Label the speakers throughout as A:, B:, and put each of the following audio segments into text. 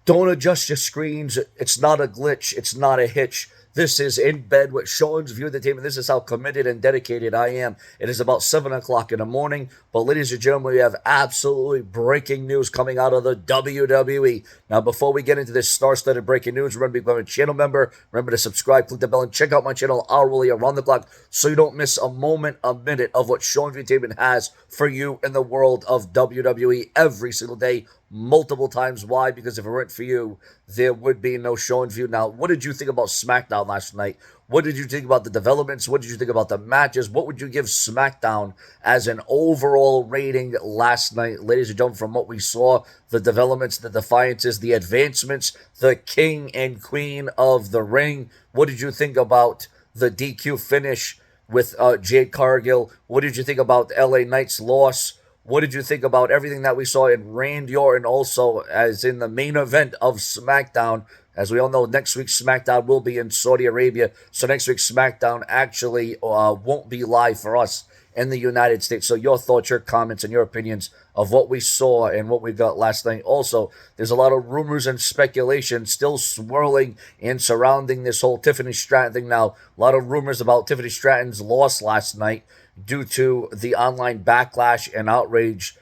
A: Don't adjust your screens. It's not a glitch. It's not a hitch. This is In Bed with Seanzviewent Entertainment. This is how committed and dedicated I am. It is about 7 o'clock in the morning. But ladies and gentlemen, we have absolutely breaking news coming out of the WWE. Now, before we get into this star-studded breaking news, remember to become a channel member. Remember to subscribe, click the bell, and check out my channel hourly around the clock so you don't miss a moment, a minute of what Seanzviewent Entertainment has for you in the world of WWE every single day, multiple times. Why? Because if it weren't for you, there would be no Seanzviewent. Now, what did you think about SmackDown last night? What did you think about the developments? What did you think about the matches? What would you give SmackDown as an overall rating last night? Ladies and gentlemen, from what we saw, the developments, the defiances, the advancements, the king and queen of the ring. What did you think about the DQ finish with Jade Cargill? What did you think about LA Knight's loss? What did you think about everything that we saw in Randy Orton, also as in the main event of SmackDown? As we all know, next week's SmackDown will be in Saudi Arabia. So next week's SmackDown actually won't be live for us in the United States. So your thoughts, your comments, and your opinions of what we saw and what we got last night. Also, there's a lot of rumors and speculation still swirling and surrounding this whole Tiffany Stratton thing now. A lot of rumors about Tiffany Stratton's loss last night due to the online backlash and outrage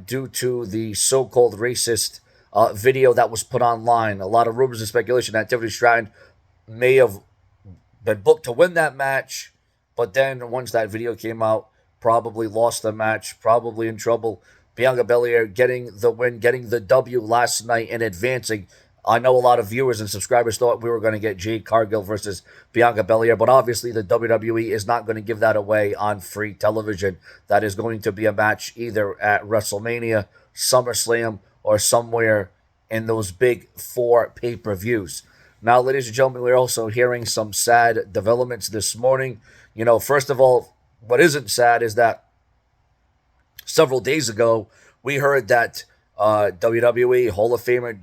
A: due to the so-called racist video that was put online. A lot of rumors and speculation that Tiffany Stratton may have been booked to win that match, but then once that video came out, probably lost the match, probably in trouble. Bianca Belair getting the win, getting the W last night and advancing. I know a lot of viewers and subscribers thought we were going to get Jade Cargill versus Bianca Belair, but obviously the WWE is not going to give that away on free television. That is going to be a match either at WrestleMania, SummerSlam, or somewhere in those big 4 pay-per-views. Now, ladies and gentlemen, we're also hearing some sad developments this morning. You know, first of all, what isn't sad is that several days ago, we heard that WWE Hall of Famer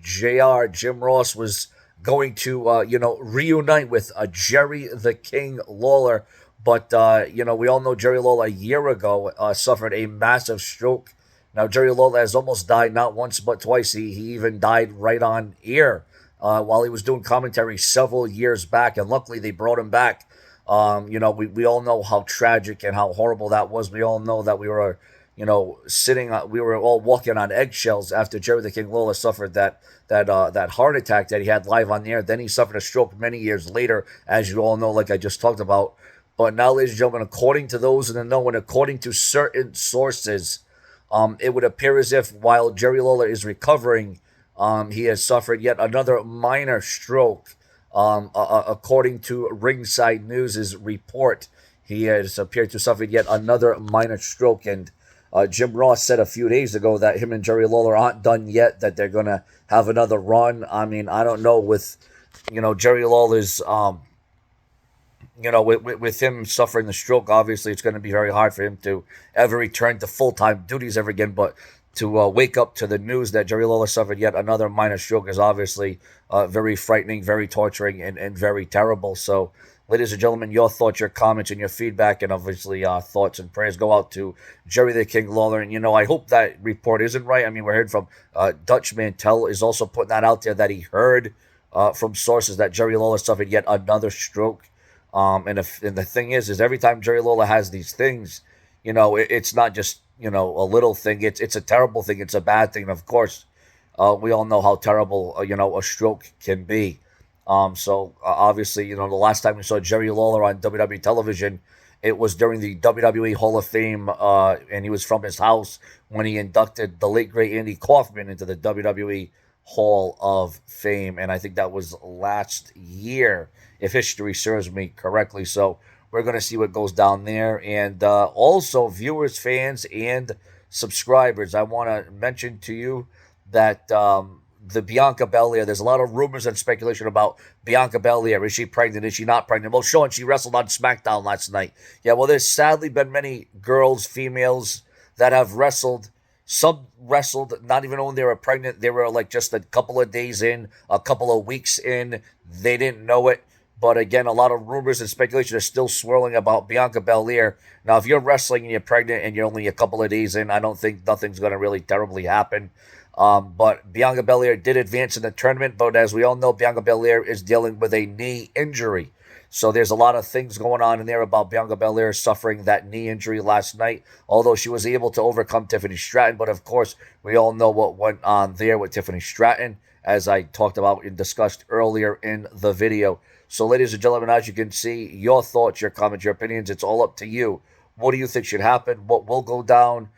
A: Jim Ross was going to, reunite with Jerry the King Lawler. But, we all know Jerry Lawler a year ago suffered a massive stroke. Now, Jerry Lawler has almost died not once but twice. He even died right on air while he was doing commentary several years back. And luckily, they brought him back. We all know how tragic and how horrible that was. We all know that we were we were all walking on eggshells after Jerry the King Lawler suffered that heart attack that he had live on the air. Then he suffered a stroke many years later, as you all know, like I just talked about. But now, ladies and gentlemen, according to those in the know and according to certain sources, it would appear as if while Jerry Lawler is recovering, he has suffered yet another minor stroke. According to Ringside News' report, he has appeared to suffer yet another minor stroke. And Jim Ross said a few days ago that him and Jerry Lawler aren't done yet, that they're going to have another run. I mean, I don't know with, Jerry Lawler's, with him suffering the stroke, obviously it's going to be very hard for him to ever return to full-time duties ever again. But to wake up to the news that Jerry Lawler suffered yet another minor stroke is obviously very frightening, very torturing, and very terrible. So, ladies and gentlemen, your thoughts, your comments, and your feedback, and obviously thoughts and prayers go out to Jerry the King Lawler. And, I hope that report isn't right. I mean, we're hearing from Dutch Mantel is also putting that out there that he heard from sources that Jerry Lawler suffered yet another stroke. And the thing is every time Jerry Lawler has these things, it's not just, a little thing. It's a terrible thing. It's a bad thing. And of course, we all know how terrible, a stroke can be. So obviously, the last time we saw Jerry Lawler on WWE television, it was during the WWE Hall of Fame, and he was from his house when he inducted the late, great Andy Kaufman into the WWE Hall of Fame. And I think that was last year, if history serves me correctly. So we're going to see what goes down there. And also, viewers, fans, and subscribers, I want to mention to you that the Bianca Belair, there's a lot of rumors and speculation about Bianca Belair. Is she pregnant? Is she not pregnant? Well, Sean, she wrestled on SmackDown last night. Yeah, well, there's sadly been many girls, females, that have wrestled. Some wrestled not even knowing they were pregnant. They were like just a couple of days in, a couple of weeks in. They didn't know it. But again, a lot of rumors and speculation are still swirling about Bianca Belair. Now, if you're wrestling and you're pregnant and you're only a couple of days in, I don't think nothing's going to really terribly happen. But Bianca Belair did advance in the tournament, but as we all know, Bianca Belair is dealing with a knee injury. So there's a lot of things going on in there about Bianca Belair suffering that knee injury last night, although she was able to overcome Tiffany Stratton. But of course, we all know what went on there with Tiffany Stratton, as I talked about and discussed earlier in the video. So ladies and gentlemen, as you can see, your thoughts, your comments, your opinions, it's all up to you. What do you think should happen? What will go down?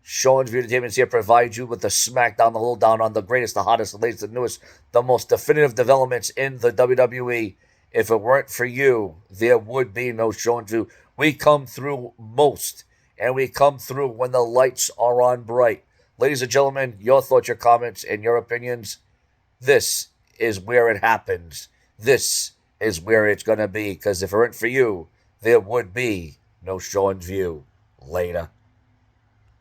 A: Seanzviewent Entertainment here provides you with the SmackDown, the lowdown on the greatest, the hottest, the latest, the newest, the most definitive developments in the WWE. If it weren't for you, there would be no Seanzview. We come through most, and we come through when the lights are on bright. Ladies and gentlemen, your thoughts, your comments, and your opinions. This is where it happens. This is where it's going to be, because if it weren't for you, there would be no Seanzview. Later.